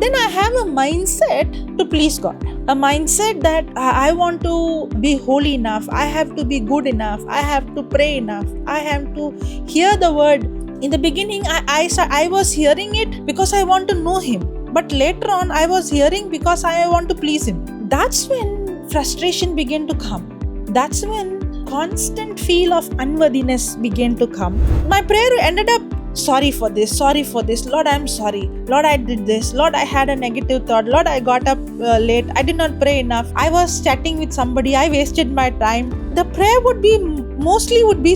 then I have a mindset to please God. A mindset that I want to be holy enough, I have to be good enough, I have to pray enough, I have to hear the word. In the beginning, I was hearing it because I want to know Him. But later on, I was hearing because I want to please Him. That's when frustration began to come. That's when constant feel of unworthiness began to come. My prayer ended up, sorry for this, Lord, I'm sorry. Lord, I did this. Lord, I had a negative thought. Lord, I got up late. I did not pray enough. I was chatting with somebody. I wasted my time. The prayer would be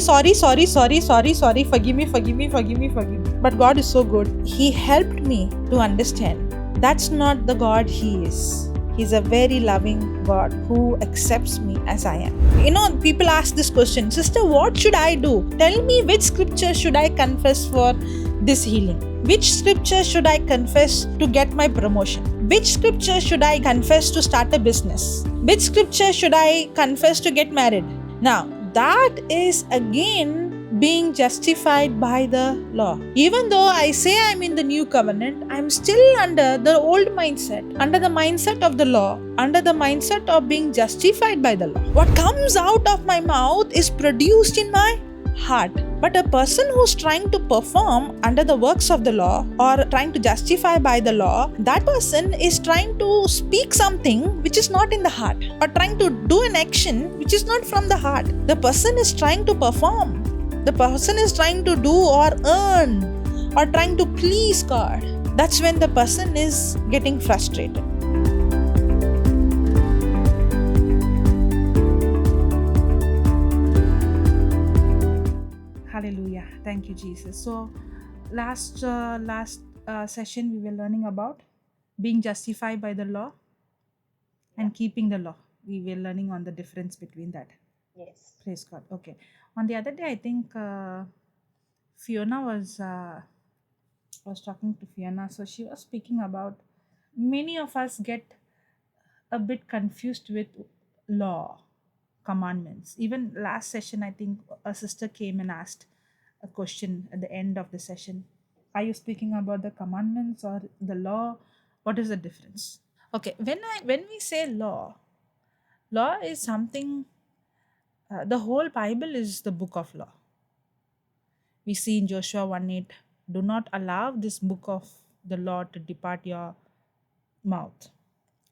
sorry, forgive me. But God is so good. He helped me to understand that's not the God He is. He's a very loving God who accepts me as I am. People ask this question, Sister, what should I do? Tell me, which scripture should I confess for this healing? Which scripture should I confess to get my promotion? Which scripture should I confess to start a business? Which scripture should I confess to get married? Now, that is again being justified by the law. Even though I say I'm in the new covenant, I'm still under the old mindset, under the mindset of the law, under the mindset of being justified by the law. What comes out of my mouth is produced in my heart. But a person who's trying to perform under the works of the law or trying to justify by the law, that person is trying to speak something which is not in the heart, or trying to do an action which is not from the heart. The person is trying to perform. The person is trying to do or earn or trying to please God. That's when the person is getting frustrated. Hallelujah. Thank you, Jesus. So last session we were learning about being justified by the law and keeping the law. We were learning on the difference between that. Yes. Praise God. Okay. On the other day, I think Fiona was talking to Fiona. So she was speaking about many of us get a bit confused with law, commandments. Even last session, I think a sister came and asked a question at the end of the session. Are you speaking about the commandments or the law? What is the difference? Okay, when we say law is something. The whole Bible is the book of law. We see in Joshua 1:8, do not allow this book of the law to depart your mouth.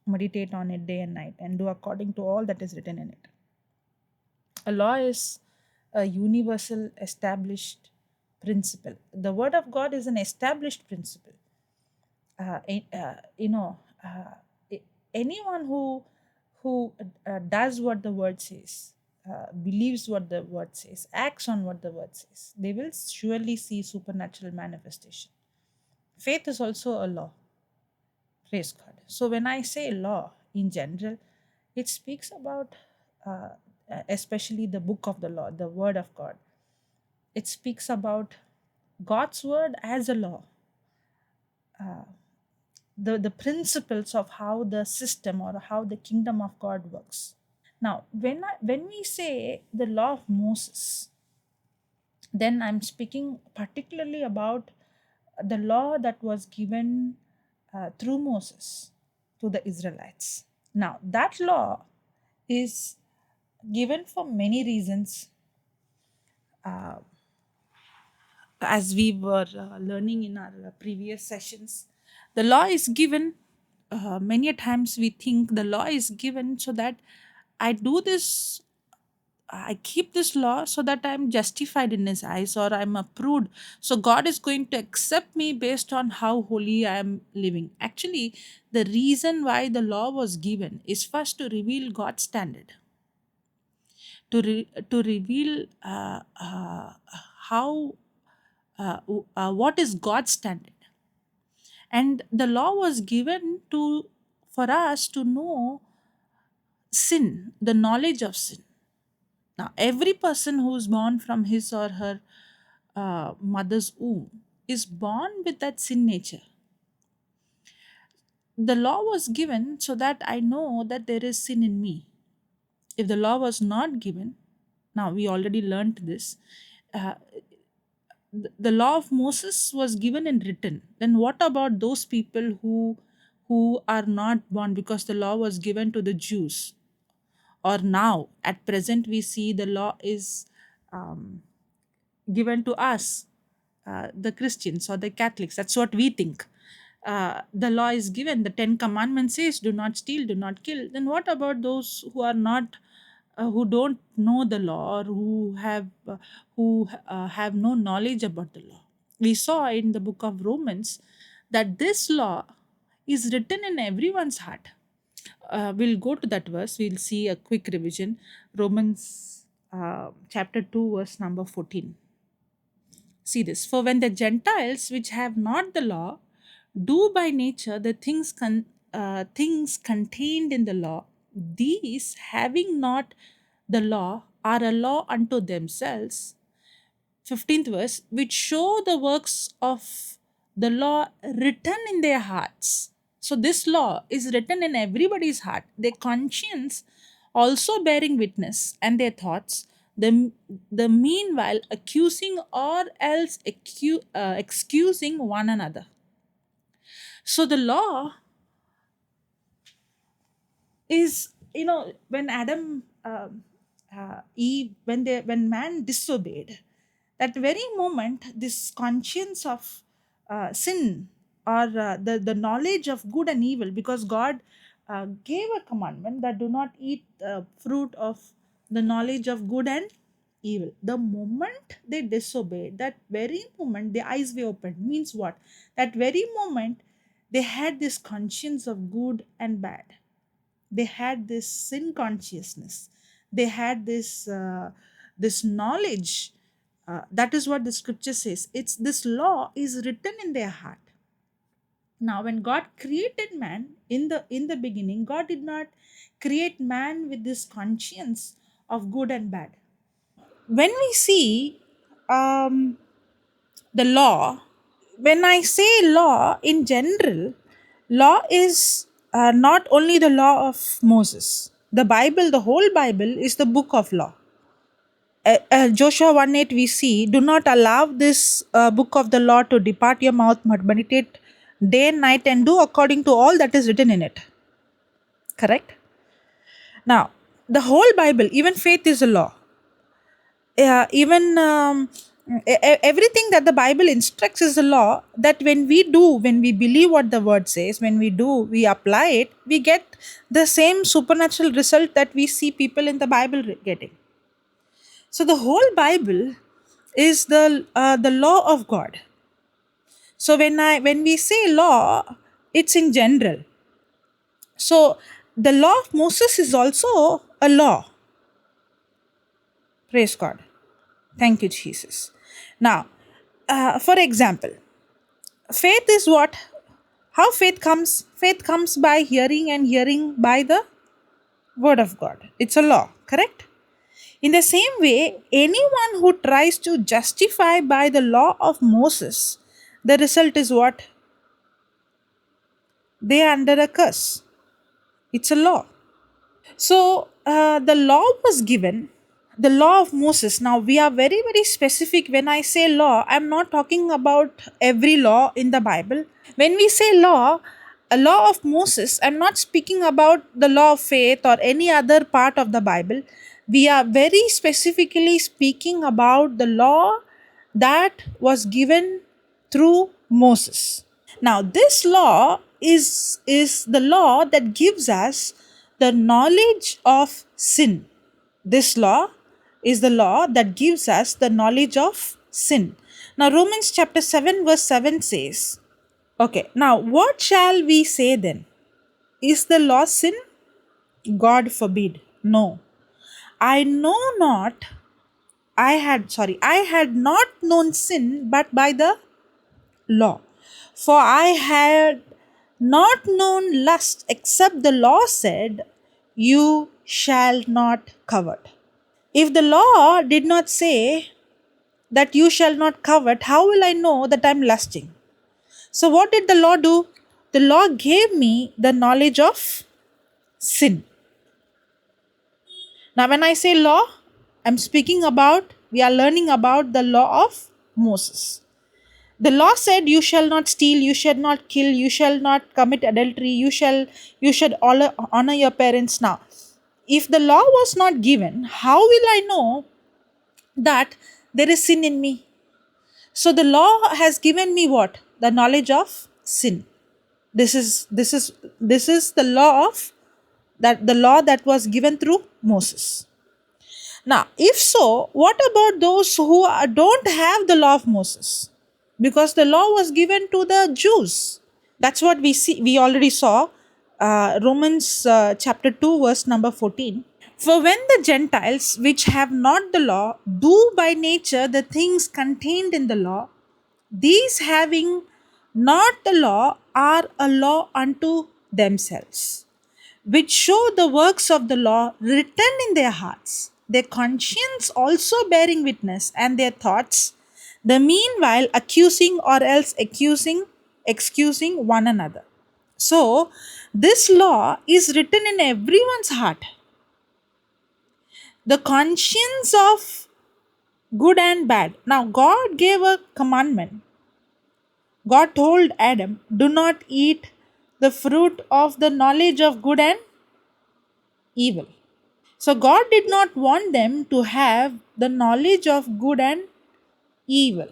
Meditate on it day and night and do according to all that is written in it. A law is a universal established principle. The word of God is an established principle. Anyone who does what the word says, believes what the word says, acts on what the word says, they will surely see supernatural manifestation. Faith is also a law. Praise God. So when I say law in general, it speaks about especially the book of the law, the word of God. It speaks about God's word as a law. The principles of how the system or how the kingdom of God works. Now, when we say the law of Moses, then I'm speaking particularly about the law that was given through Moses to the Israelites. Now, that law is given for many reasons. As we were learning in our previous sessions, the law is given. Many a times we think the law is given so that I do this, I keep this law so that I'm justified in His eyes or I'm approved. So God is going to accept me based on how holy I am living. Actually, the reason why the law was given is first to reveal God's standard, to reveal how what is God's standard. And the law was given for us to know sin, the knowledge of sin. Now, every person who is born from his or her mother's womb is born with that sin nature. The law was given so that I know that there is sin in me. If the law was not given, now we already learned this, the law of Moses was given in written. Then what about those people who who are not born, because the law was given to the Jews, or now at present we see the law is um, given to us, the Christians or the Catholics. That's what we think. The law is given. The Ten Commandments says, "Do not steal, do not kill." Then what about those who are not, who don't know the law, or who have no knowledge about the law? We saw in the book of Romans that this law is written in everyone's heart. We'll go to that verse. We'll see a quick revision. Romans chapter 2, verse number 14. See this. For when the Gentiles, which have not the law, do by nature the things contained in the law, these having not the law are a law unto themselves. 15th verse, which show the works of the law written in their hearts. So this law is written in everybody's heart, their conscience also bearing witness, and their thoughts, the meanwhile accusing or else excusing one another. So the law is, when Adam, Eve, when man disobeyed, that very moment, this conscience of sin, or the knowledge of good and evil, because God gave a commandment that do not eat the fruit of the knowledge of good and evil. The moment they disobeyed, that very moment the eyes were opened. Means what? That very moment they had this conscience of good and bad. They had this sin consciousness. They had this knowledge. That is what the scripture says. It's this law is written in their heart. Now when God created man in the beginning, God did not create man with this conscience of good and bad. When we see the law, when I say law in general, law is not only the law of Moses. The Bible, the whole Bible, is the book of law. Joshua 1:8 we see, do not allow this book of the law to depart your mouth, but meditate day and night and do according to all that is written in it. Correct? Now, the whole Bible, even faith is a law. Even everything that the Bible instructs is a law, that when we believe what the word says, when we apply it, we get the same supernatural result that we see people in the Bible getting. So the whole Bible is the law of God. So when we say law, it's in general. So the law of Moses is also a law. Praise God. Thank you, Jesus. Now, for example, faith is what? How faith comes? Faith comes by hearing, and hearing by the word of God. It's a law, correct? In the same way, anyone who tries to justify by the law of Moses, the result is what? They are under a curse. It's a law. So the law was given, the law of Moses. Now we are very, very specific. When I say law, I'm not talking about every law in the Bible. When we say law, a law of Moses, I'm not speaking about the law of faith or any other part of the Bible. We are very specifically speaking about the law that was given through Moses. Now, this law is the law that gives us the knowledge of sin. This law is the law that gives us the knowledge of sin. Now, Romans chapter 7, verse 7 says, okay, now what shall we say then? Is the law sin? God forbid. No. I know not, I had not known sin but by the law. For I had not known lust except the law said, you shall not covet. If the law did not say that you shall not covet, how will I know that I'm lusting? So what did the law do? The law gave me the knowledge of sin. Now when I say law, we are learning about the law of Moses. The law said, you shall not steal, you shall not kill, you shall not commit adultery, you should honor your parents. Now, if the law was not given, how will I know that there is sin in me? So the law has given me what? The knowledge of sin. This is the law of that the law that was given through Moses. Now, if so, what about those who don't have the law of Moses? Because the law was given to the Jews. That's what we see. We already saw Romans chapter 2, verse number 14. For when the Gentiles, which have not the law, do by nature the things contained in the law, these having not the law are a law unto themselves, which show the works of the law written in their hearts, their conscience also bearing witness, and their thoughts, the meanwhile accusing or else excusing one another. So, this law is written in everyone's heart. The conscience of good and bad. Now, God gave a commandment. God told Adam, do not eat the fruit of the knowledge of good and evil. So, God did not want them to have the knowledge of good and evil.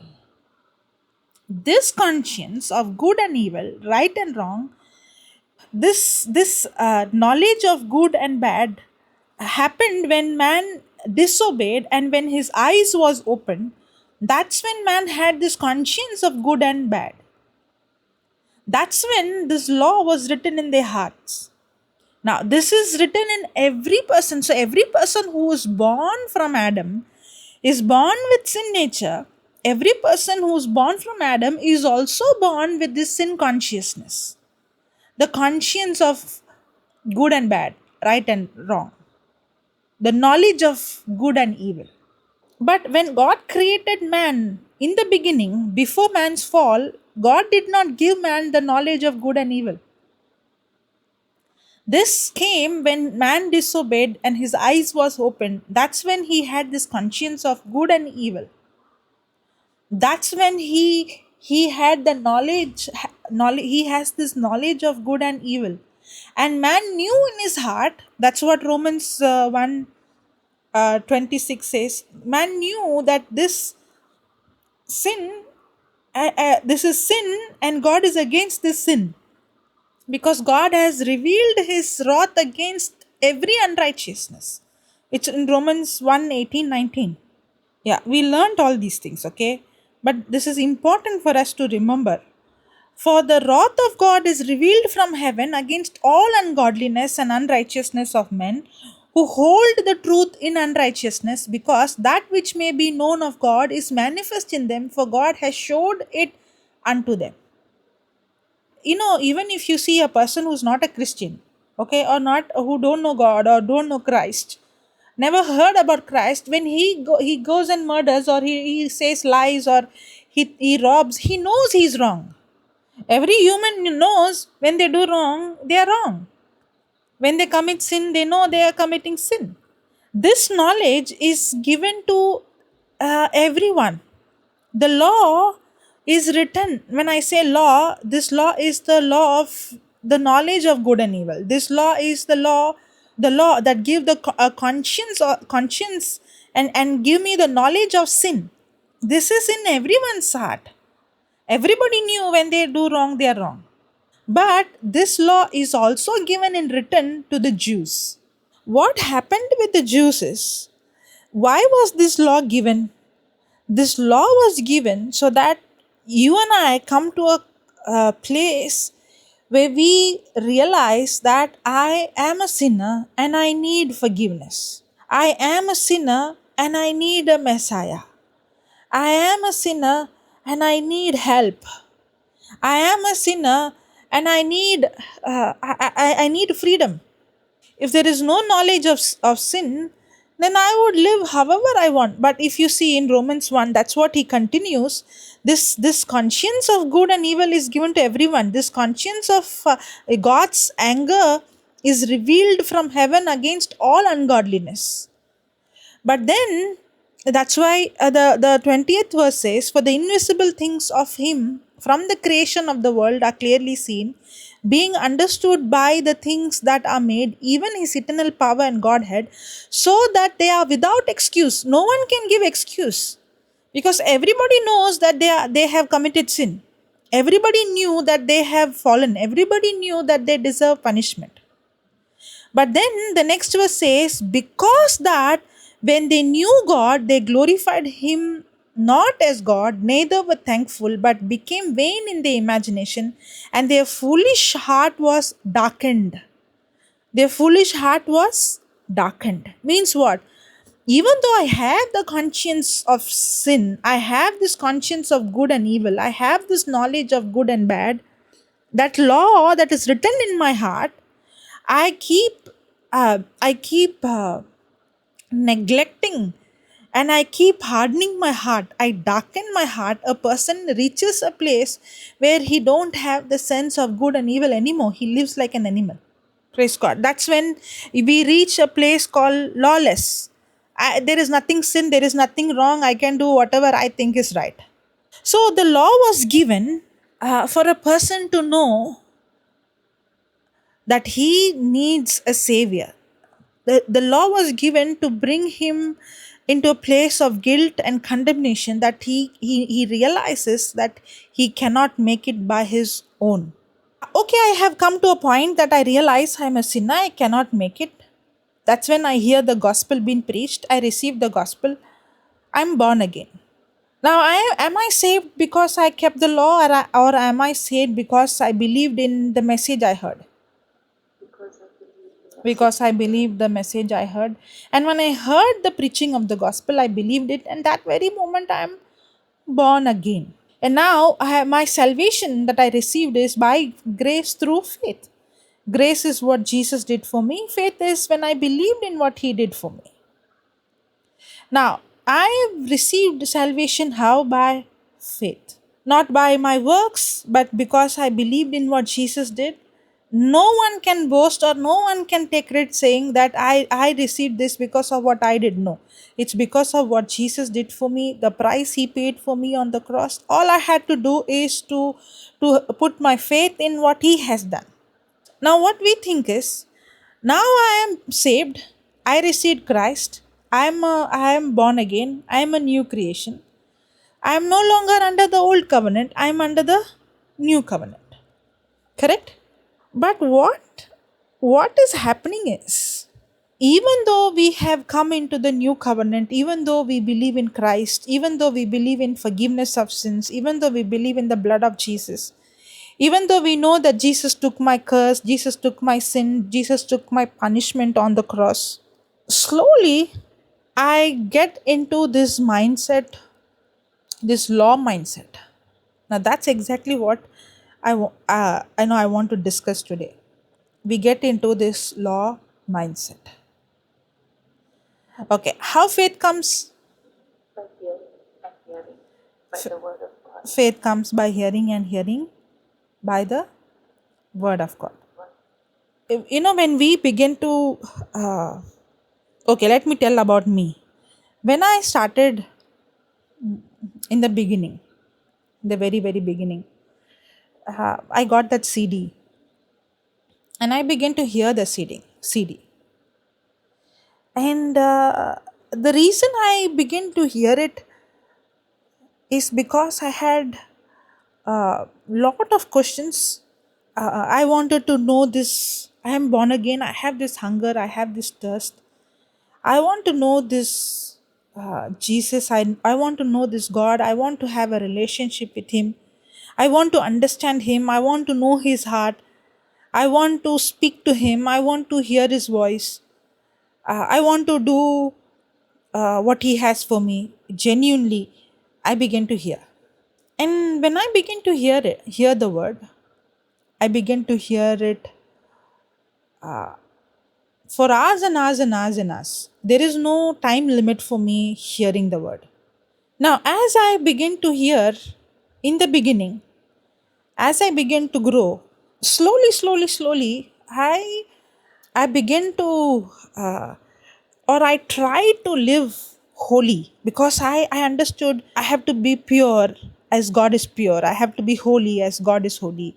This conscience of good and evil, right and wrong, this knowledge of good and bad happened when man disobeyed, and when his eyes was opened, that's when man had this conscience of good and bad. That's when this law was written in their hearts. Now, this is written in every person. So, every person who is born from Adam is born with sin nature. Every person who is born from Adam is also born with this sin consciousness. The conscience of good and bad, right and wrong. The knowledge of good and evil. But when God created man in the beginning, before man's fall, God did not give man the knowledge of good and evil. This came when man disobeyed and his eyes was opened. That's when he had this conscience of good and evil. That's when he had the knowledge, he has this knowledge of good and evil. And man knew in his heart, that's what Romans 1 26 says, man knew that sin, this is sin, and God is against this sin. Because God has revealed his wrath against every unrighteousness. It's in Romans 1 18 19. Yeah, we learned all these things, okay? But this is important for us to remember. For the wrath of God is revealed from heaven against all ungodliness and unrighteousness of men who hold the truth in unrighteousness, because that which may be known of God is manifest in them, for God has showed it unto them. Even if you see a person who's not a Christian, okay, or not, who don't know God or don't know Christ, never heard about Christ, when he goes and murders, or he says lies, or he robs, he knows he's wrong. Every human knows when they do wrong, they are wrong. When they commit sin, they know they are committing sin. This knowledge is given to everyone. The law is written. When I say law, this law is the law of the knowledge of good and evil. This law is the law that give the conscience and give me the knowledge of sin. This is in everyone's heart. Everybody knew when they do wrong, they are wrong. But this law is also given in written to the Jews. What happened with the Jews is, why was this law given? This law was given so that you and I come to a place where we realize that I am a sinner and I need forgiveness. I am a sinner and I need a Messiah. I am a sinner and I need help. I am a sinner and I need freedom. If there is no knowledge of sin, then I would live however I want. But if you see in Romans 1, that's what he continues. This conscience of good and evil is given to everyone. This conscience of God's anger is revealed from heaven against all ungodliness. But then That's why the 20th verse says, "For the invisible things of him from the creation of the world are clearly seen, being understood by the things that are made, even his eternal power and Godhead, so that they are without excuse." No one can give excuse, because everybody knows that they have committed sin. Everybody knew that they have fallen. Everybody knew that they deserve punishment. But then the next verse says, "Because that when they knew God, they glorified him not as God, neither were thankful, but became vain in their imagination, and their foolish heart was darkened." Their foolish heart was darkened. Means what? Even though I have the conscience of sin, I have this conscience of good and evil, I have this knowledge of good and bad, that law that is written in my heart, I keep neglecting, and I keep hardening my heart. I darken my heart. A person reaches a place where he don't have the sense of good and evil anymore. He lives like an animal. Praise God. That's when we reach a place called lawless. There is nothing sin. There is nothing wrong. I can do whatever I think is right. So the law was given for a person to know that he needs a savior. The law was given to bring him into a place of guilt and condemnation, that he realizes that he cannot make it by his own. Okay, I have come to a point that I realize I'm a sinner, I cannot make it. That's when I hear the gospel being preached, I receive the gospel, I'm born again. Now, am I saved because I kept the law, or am I saved because I believed in the message I heard? Because I believed the message I heard. And when I heard the preaching of the gospel, I believed it, and that very moment I am born again. And now I have my salvation that I received is by grace through faith. Grace is what Jesus did for me. Faith is when I believed in what he did for me. Now, I have received salvation how? By faith. Not by my works, but because I believed in what Jesus did. No one can boast, or no one can take credit saying that I received this because of what I did. No. It's because of what Jesus did for me, the price he paid for me on the cross. All I had to do is to put my faith in what he has done. Now, what we think is, now I am saved, I received Christ, I am born again, I am a new creation. I am no longer under the old covenant, I am under the new covenant. Correct? But what is happening is, even though we have come into the new covenant, even though we believe in Christ, even though we believe in forgiveness of sins, even though we believe in the blood of Jesus, even though we know that Jesus took my curse, Jesus took my sin, Jesus took my punishment on the cross, slowly I get into this mindset, this law mindset. Now that's exactly what I know I want to discuss today. We get into this law mindset. Okay, how faith comes? By hearing and hearing by the word of God. Faith comes by hearing, and hearing by the word of God. When we begin to, okay, let me tell about me. When I started in the beginning, the very, very beginning, I got that CD, and I began to hear the CD. And the reason I began to hear it is because I had a lot of questions. I wanted to know this. I am born again. I have this hunger. I have this thirst. I want to know this Jesus. I want to know this God. I want to have a relationship with Him. I want to understand Him. I want to know His heart. I want to speak to Him. I want to hear His voice. I want to do what He has for me. Genuinely, I begin to hear. And when I begin to hear the word, I begin to hear it for hours and hours and hours and hours. There is no time limit for me hearing the word. Now, as I begin to hear in the beginning, as I begin to grow, slowly, I begin to, or I try to live holy, because I understood I have to be pure as God is pure. I have to be holy as God is holy.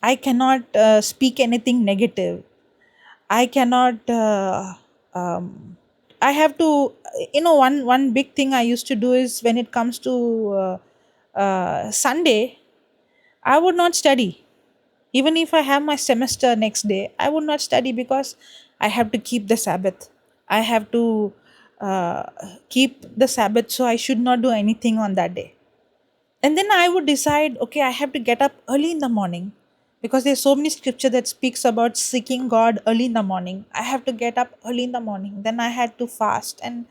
I cannot speak anything negative. I cannot. I have to. One big thing I used to do is when it comes to Sunday, I would not study. Even if I have my semester next day, I would not study because I have to keep the Sabbath. I have to uh, keep the Sabbath, so I should not do anything on that day. And then I would decide, okay, I have to get up early in the morning because there's so many scripture that speaks about seeking God early in the morning. I have to get up early in the morning. Then I had to fast, and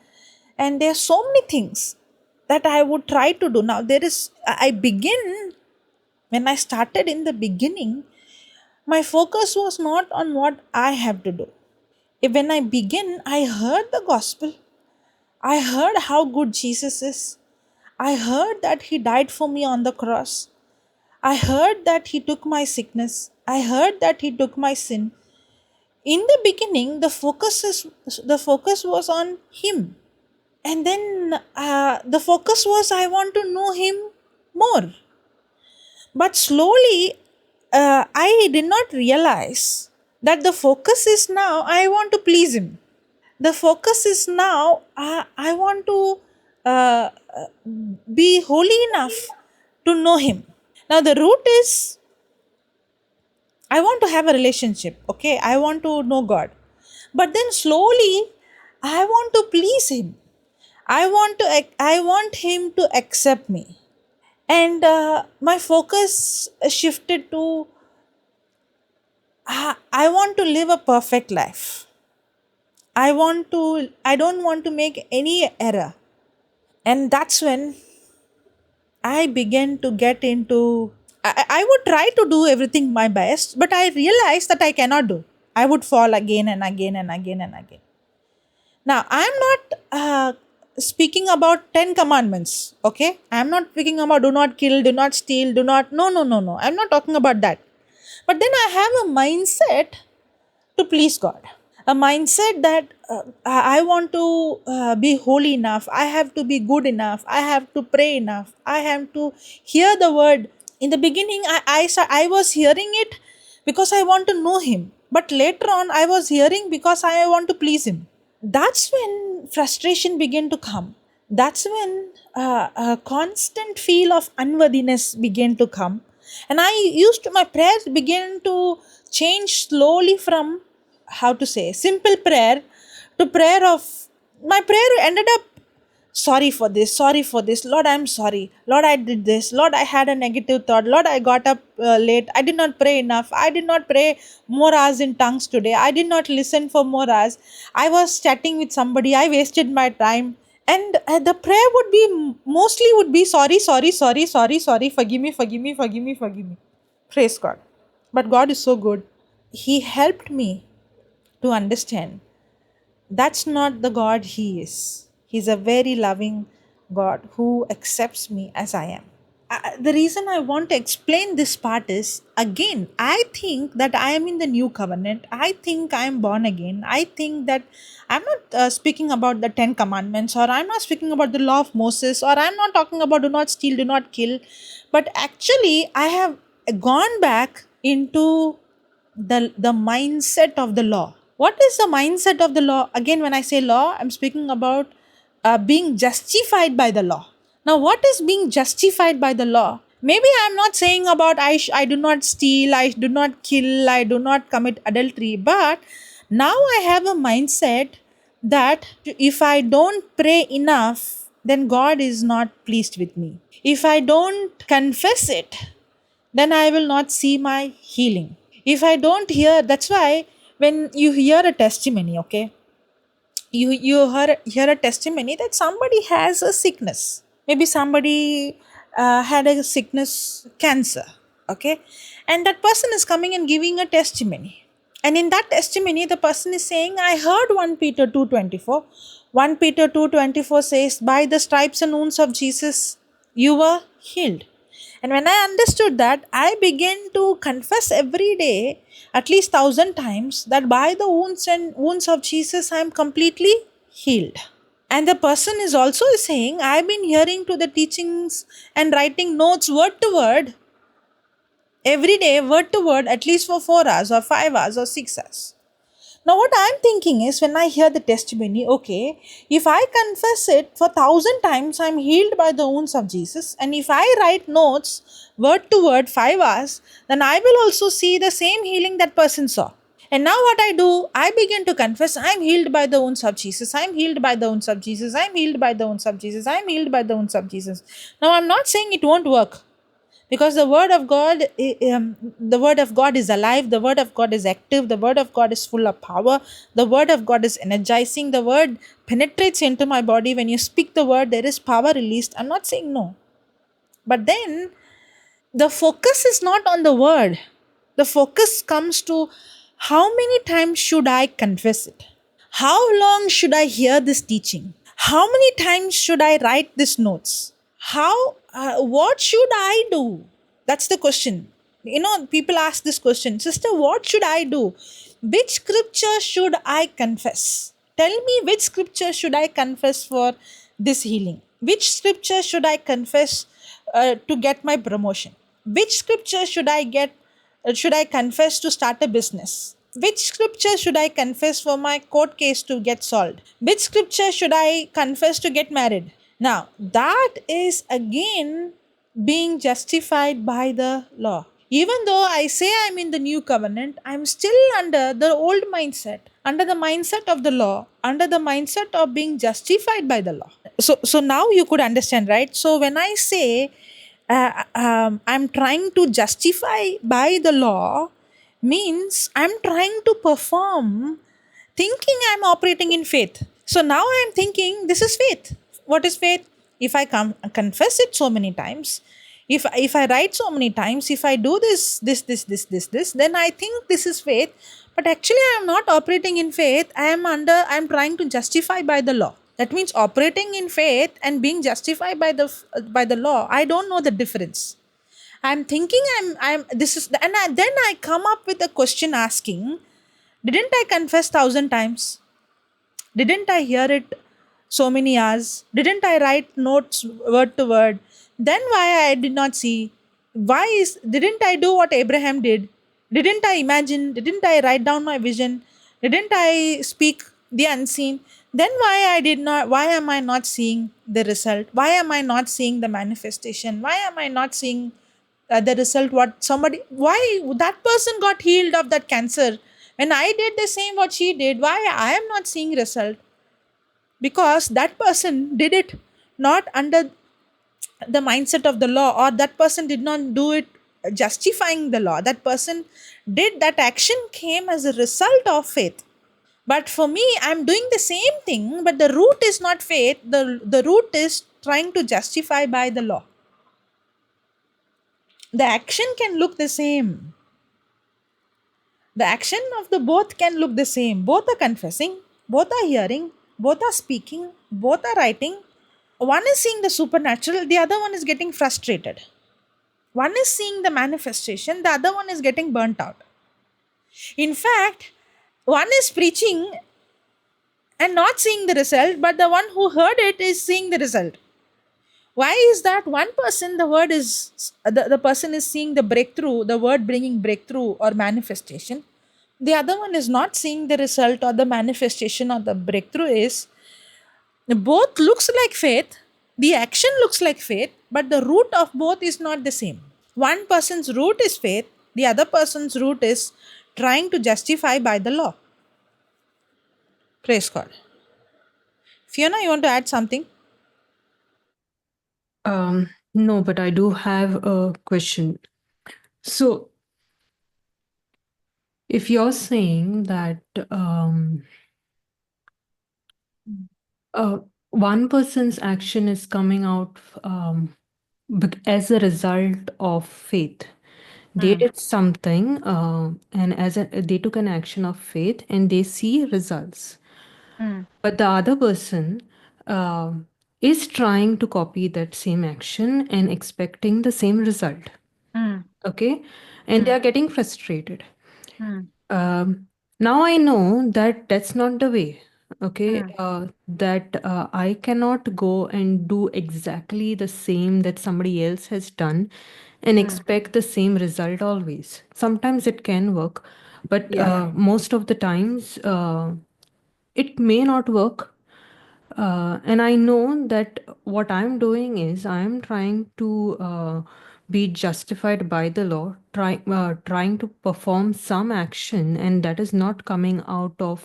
there are so many things that I would try to do. Now there is I begin when I started in the beginning, my focus was not on what I have to do. When I begin, I heard the gospel. I heard how good Jesus is. I heard that He died for me on the cross. I heard that He took my sickness. I heard that He took my sin. In the beginning, the focus was on Him, and then the focus was I want to know Him more. But slowly, I did not realize that the focus is now I want to please Him. The focus is now I want to uh, be holy enough to know Him. Now, the root is I want to have a relationship, okay? I want to know God. But then slowly, I want to please Him. I want Him to accept me. And my focus shifted to I want to live a perfect life. I don't want to make any error. And that's when I began to get into, I would try to do everything my best, but I realized that I cannot do. I would fall again and again and again and again. Now, I'm not speaking about 10 commandments, okay? I'm not speaking about do not kill, do not steal, do not, no, no, no, no. I'm not talking about that. But then I have a mindset to please God. A mindset that I want to be holy enough. I have to be good enough. I have to pray enough. I have to hear the word. In the beginning, I was hearing it because I want to know Him. But later on, I was hearing because I want to please Him. That's when frustration began to come. That's when a constant feel of unworthiness began to come. And my prayers began to change slowly from, how to say, simple prayer to prayer of, my prayer ended up, sorry for this, Lord, I'm sorry, Lord, I did this, Lord, I had a negative thought, Lord, I got up late, I did not pray enough, I did not pray more hours in tongues today, I did not listen for more hours, I was chatting with somebody, I wasted my time. And the prayer would be mostly would be sorry, forgive me, forgive me, forgive me, forgive me. Praise God. But God is so good. He helped me to understand that's not the God He is. He's a very loving God who accepts me as I am. The reason I want to explain this part is, again, I think that I am in the new covenant. I think I am born again. I think that I'm not speaking about the 10 commandments, or I'm not speaking about the law of Moses, or I'm not talking about do not steal, do not kill. But actually, I have gone back into the mindset of the law. What is the mindset of the law? Again, when I say law, I'm speaking about being justified by the law. Now, what is being justified by the law? Maybe I'm not saying about I do not steal, I do not kill, I do not commit adultery, but now I have a mindset that if I don't pray enough, then God is not pleased with me. If I don't confess it, then I will not see my healing. If I don't hear, that's why when you hear a testimony, okay, you hear a testimony that somebody has a sickness. Maybe somebody had a sickness, cancer, okay, and that person is coming and giving a testimony. And in that testimony, the person is saying, I heard 1 Peter 2:24. 1 Peter 2:24 says, by the stripes and wounds of Jesus, you were healed. And when I understood that, I began to confess every day, at least 1,000 times, that by the wounds of Jesus, I am completely healed. And the person is also saying, I've been hearing to the teachings and writing notes word to word every day, word to word, at least for 4 hours or 5 hours or 6 hours. Now, what I'm thinking is when I hear the testimony, okay, if I confess it for 1,000 times, I'm healed by the wounds of Jesus. And if I write notes word to word 5 hours, then I will also see the same healing that person saw. And now what I do, I begin to confess, I'm healed by the wounds of Jesus. I'm healed by the wounds of Jesus. I'm healed by the wounds of Jesus. I'm healed by the wounds of Jesus. Now, I'm not saying it won't work, because the word of god the word of god is alive, the word of god is active, the word of god is full of power, the word of god is energizing, the word penetrates into my body. When you speak the word, there is power released. I'm not saying no, but then the focus is not on the word. The focus comes to, how many times should I confess it? How long should I hear this teaching? How many times should I write these notes? What should I do? That's the question. People ask this question, sister, what should I do? Which scripture should I confess? Tell me, which scripture should I confess for this healing? Which scripture should I confess to get my promotion? Which scripture should I confess to start a business? Which scripture should I confess for my court case to get solved? Which scripture should I confess to get married? Now, that is again being justified by the law. Even though I say I'm in the new covenant, I'm still under the old mindset, under the mindset of the law, under the mindset of being justified by the law. So now you could understand, right? So when I say I'm trying to justify by the law, means I'm trying to perform thinking I'm operating in faith. So now I'm thinking this is faith. What is faith? If I confess it so many times, if I write so many times, if I do this, then I think this is faith. But actually, I am not operating in faith. I'm trying to justify by the law. That means operating in faith and being justified by the law. I don't know the difference. I'm thinking I'm this is and then I come up with a question asking, didn't I confess 1,000 times? Didn't I hear it so many hours? Didn't I write notes word to word? Then why I did not see? Didn't I do what Abraham did? Didn't I imagine? Didn't I write down my vision? Didn't I speak the unseen? Then why am I not seeing the result? Why am I not seeing the manifestation? Why am I not seeing the result? Why that person got healed of that cancer when I did the same what she did? Why I am not seeing result? Because that person did it not under the mindset of the law, or that person did not do it justifying the law. That person did that action came as a result of faith. But for me, I'm doing the same thing, but the root is not faith. The root is trying to justify by the law. The action can look the same. The action of the both can look the same. Both are confessing, both are hearing, both are speaking, both are writing. One is seeing the supernatural, the other one is getting frustrated. One is seeing the manifestation, the other one is getting burnt out. In fact, one is preaching and not seeing the result, but the one who heard it is seeing the result. Why is that? One person, the person is seeing the breakthrough, the word bringing breakthrough or manifestation. The other one is not seeing the result or the manifestation or the breakthrough. Is both looks like faith, the action looks like faith, but the root of both is not the same. One person's root is faith, the other person's root is trying to justify by the law. Praise God. Fiona, you want to add something? No, but I do have a question. So, if you're saying that one person's action is coming out as a result of faith, they did something, and they took an action of faith, and they see results. But the other person is trying to copy that same action and expecting the same result. Okay, and they are getting frustrated. Now I know that that's not the way. okay, Mm, that I cannot go and do exactly the same that somebody else has done and mm, expect the same result always. Sometimes it can work, but yeah. most of the times it may not work. And I know that what I'm doing is I'm trying to be justified by the law, trying to perform some action, and that is not coming out of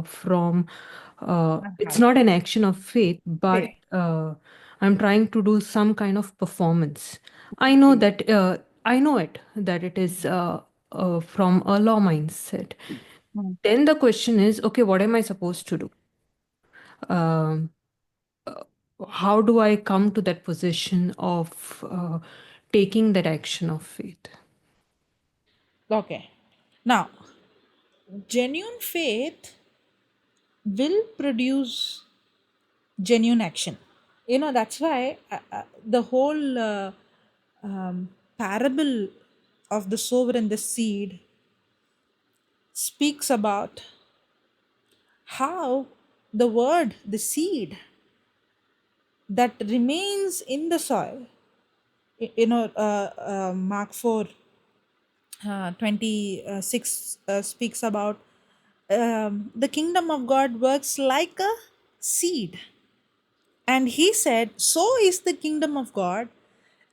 from. It's Uh-huh. not an action of faith, but Okay. I'm trying to do some kind of performance. I know that I know it that it is from a law mindset. Mm. Then the question is, okay, what am I supposed to do? Um, how do I come to that position of taking that action of faith? Okay. Now, genuine faith will produce genuine action. That's why the whole parable of the sower and the seed speaks about how the word, the seed that remains in the soil, Mark 4 26 speaks about the kingdom of God works like a seed. And he said, so is the kingdom of God,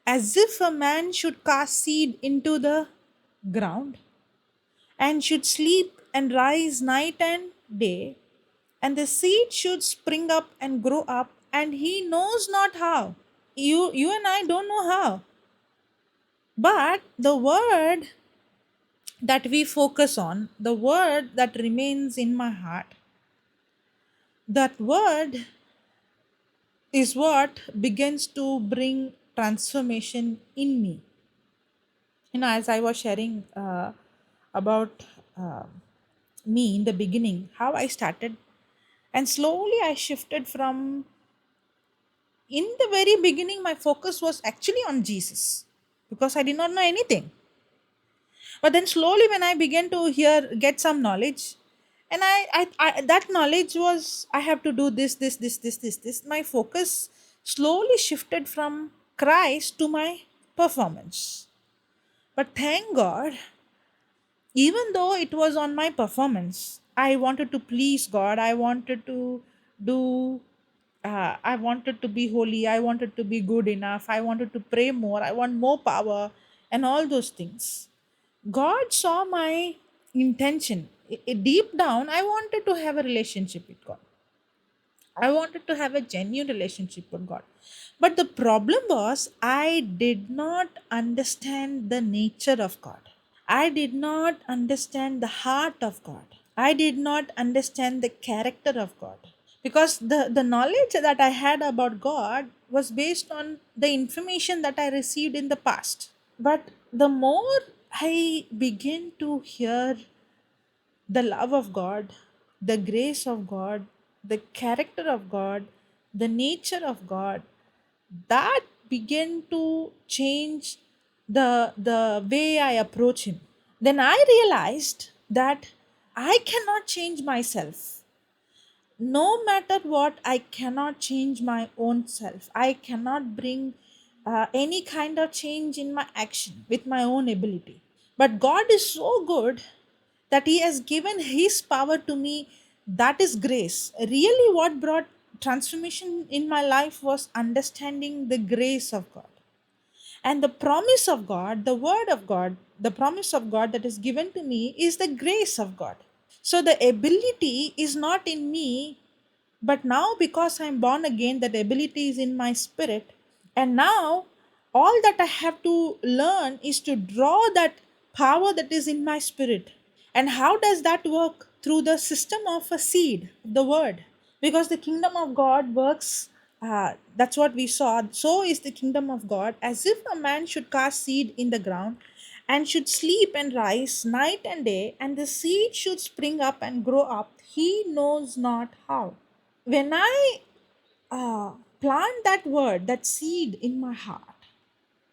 as if a man should cast seed into the ground and should sleep and rise night and day, and the seed should spring up and grow up, and he knows not how. You and I don't know how. But the word that we focus on, the word that remains in my heart, that word is what begins to bring transformation in me. As I was sharing about uh, me in the beginning, how I started, and slowly I shifted from, in the very beginning, my focus was actually on Jesus because I did not know anything. But then slowly, when I began to get some knowledge, and I that knowledge was, I have to do this. My focus slowly shifted from Christ to my performance. But thank God, even though it was on my performance, I wanted to please God. I wanted to do. I wanted to be holy. I wanted to be good enough. I wanted to pray more. I want more power, and all those things. God saw my intention. Deep down, I wanted to have a relationship with God. I wanted to have a genuine relationship with God. But the problem was, I did not understand the nature of God. I did not understand the heart of God. I did not understand the character of God. Because the knowledge that I had about God was based on the information that I received in the past. But the more I begin to hear the love of God, the grace of God, the character of God, the nature of God, that began to change the way I approach Him. Then I realized that I cannot change myself. No matter what, I cannot change my own self. I cannot bring any kind of change in my action with my own ability. But God is so good that He has given His power to me. That is grace. Really, what brought transformation in my life was understanding the grace of God. And the promise of God, the word of God, the promise of God that is given to me is the grace of God. So the ability is not in me, but now because I'm born again, that ability is in my spirit. And now all that I have to learn is to draw that power that is in my spirit. And how does that work? Through the system of a seed, the word. Because the kingdom of God works, that's what we saw. So is the kingdom of God, as if a man should cast seed in the ground and should sleep and rise night and day, and the seed should spring up and grow up. He knows not how. When I plant that word, that seed in my heart,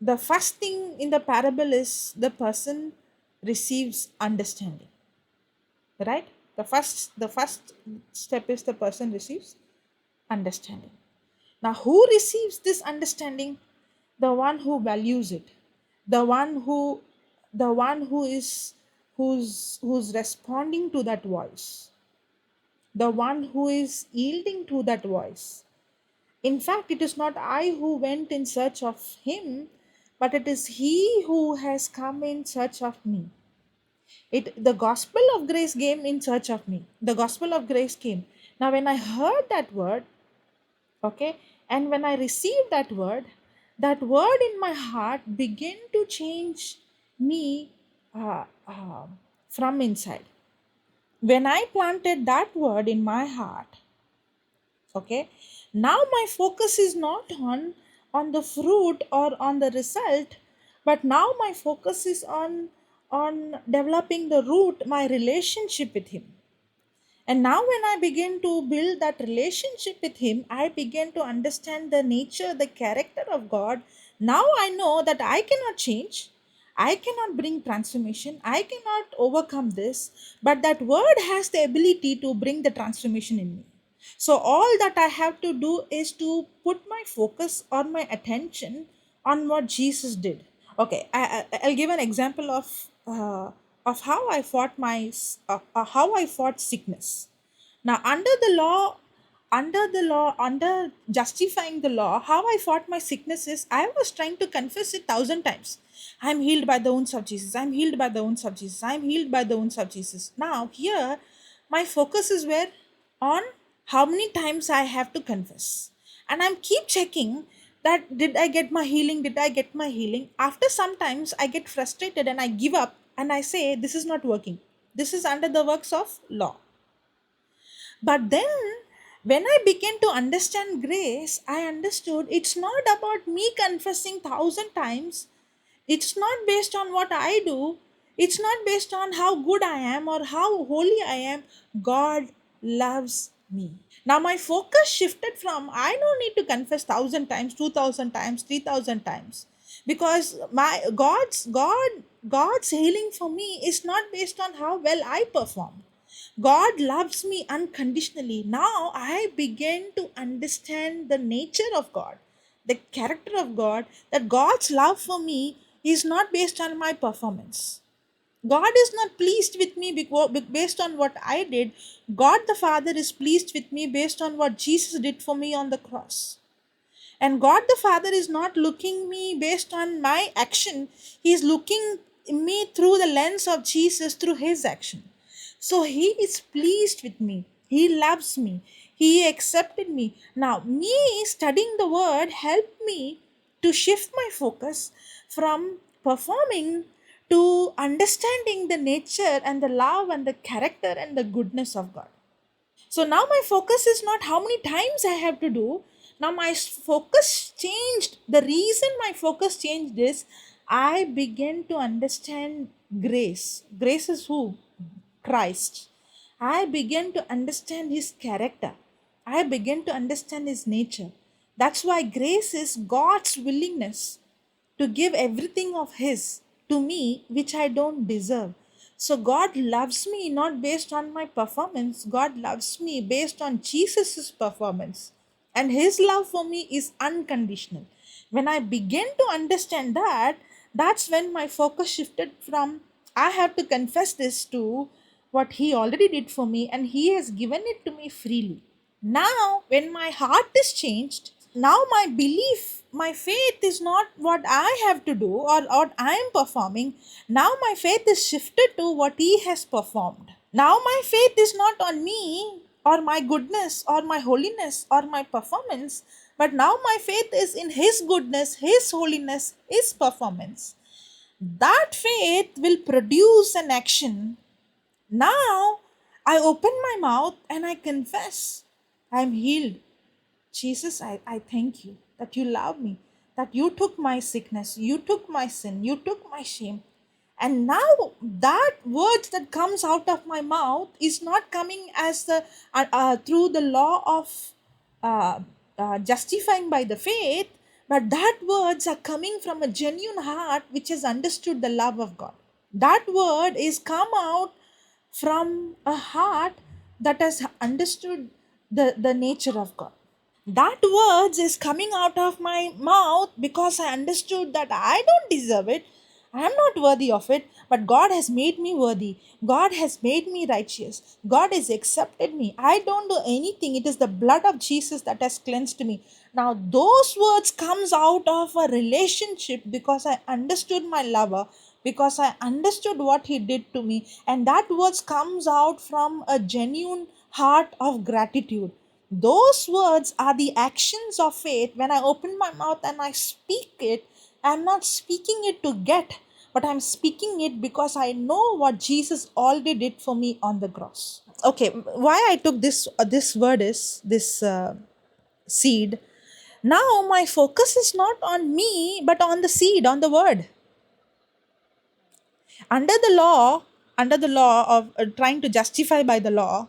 the first thing in the parable is the person receives understanding, right? The first step is the person receives understanding. Now, who receives this understanding? The one who values it, the one who, who's responding to that voice, the one who is yielding to that voice. In fact, it is not I who went in search of him, but it is he who has come in search of me. The gospel of grace came in search of me. The gospel of grace came. Now, when I heard that word, okay, and when I received that word in my heart began to change me from inside. When I planted that word in my heart, okay, now my focus is not on the fruit or on the result, but now my focus is on developing the root, my relationship with him. And now, when I begin to build that relationship with Him, I begin to understand the nature, the character of God. Now I know that I cannot change, I cannot bring transformation, I cannot overcome this, but that Word has the ability to bring the transformation in me. So, all that I have to do is to put my focus or my attention on what Jesus did. Okay, I'll give an example of how I fought how I fought sickness. Now, under justifying the law, how I fought my sickness is I was trying to confess it 1,000 times. I'm healed by the wounds of Jesus. I'm healed by the wounds of Jesus. I'm healed by the wounds of Jesus. Now, here, my focus is where? On how many times I have to confess. And I'm keep checking that did I get my healing? Did I get my healing? After sometimes I get frustrated and I give up and I say this is not working. This is under the works of law. But then, when I began to understand grace, I understood it's not about me confessing 1,000 times. It's not based on what I do. It's not based on how good I am or how holy I am. God loves me. Now my focus shifted from I don't need to confess 1,000 times, 2,000 times, 3,000 times, because God's healing for me is not based on how well I perform. God loves me unconditionally. Now I begin to understand the nature of God, the character of God, that God's love for me is not based on my performance. God is not pleased with me based on what I did. God the Father is pleased with me based on what Jesus did for me on the cross. And God the Father is not looking me based on my action. He is looking me through the lens of Jesus, through his action. So he is pleased with me. He loves me. He accepted me. Now, me studying the word helped me to shift my focus from performing to understanding the nature and the love and the character and the goodness of God. So now my focus is not how many times I have to do. Now my focus changed. The reason my focus changed is I began to understand grace. Grace is who? Christ. I began to understand his character. I began to understand his nature. That's why grace is God's willingness to give everything of his to me which I don't deserve. So God loves me not based on my performance. God loves me based on Jesus' performance. And his love for me is unconditional. When I began to understand that, that's when my focus shifted from I have to confess this to what he already did for me and he has given it to me freely. Now, when my heart is changed, now my belief, my faith is not what I have to do or what I am performing. Now my faith is shifted to what he has performed. Now my faith is not on me or my goodness or my holiness or my performance, but now my faith is in his goodness, his holiness, his performance. That faith will produce an action. Now I open my mouth and I confess I am healed. Jesus, I thank you that you love me, that you took my sickness, you took my sin, you took my shame. And now that words that comes out of my mouth is not coming as the through the law of uh, justifying by the faith, but that words are coming from a genuine heart which has understood the love of God. That word is come out from a heart that has understood the nature of God. That words is coming out of my mouth because I understood that I don't deserve it. I am not worthy of it, but God has made me worthy. God has made me righteous. God has accepted me. I don't do anything. It is the blood of Jesus that has cleansed me. Now those words comes out of a relationship because I understood my lover, because I understood what he did to me, and that words comes out from a genuine heart of gratitude. Those words are the actions of faith. When I open my mouth and I speak it, I'm not speaking it to get, but I'm speaking it because I know what Jesus already did for me on the cross. Okay, why I took this word is this seed. Now my focus is not on me, but on the seed, on the word. Under the law, under the law of trying to justify by the law,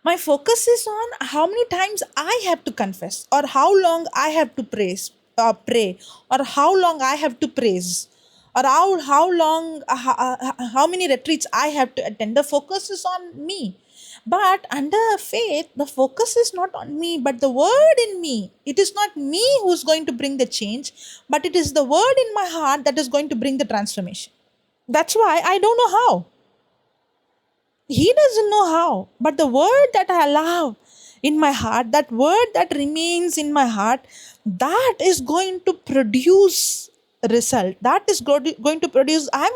my focus is on how many times I have to confess, or how long I have to pray, or how long I have to praise, or how long, how many retreats I have to attend. The focus is on me. But under faith, the focus is not on me, but the word in me. It is not me who's going to bring the change, but it is the word in my heart that is going to bring the transformation. That's why I don't know how. He doesn't know how, but the word that I allow in my heart, that word that remains in my heart, that is going to produce result. That is going to produce. I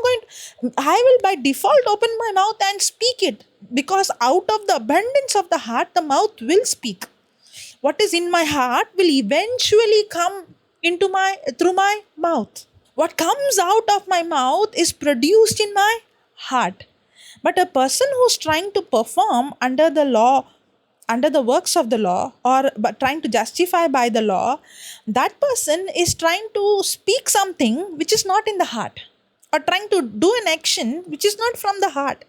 will by default open my mouth and speak it, because out of the abundance of the heart, the mouth will speak. What is in my heart will eventually come into my through my mouth. What comes out of my mouth is produced in my heart. But a person who's trying to perform under the law, under the works of the law, or but trying to justify by the law, that person is trying to speak something which is not in the heart, or trying to do an action which is not from the heart.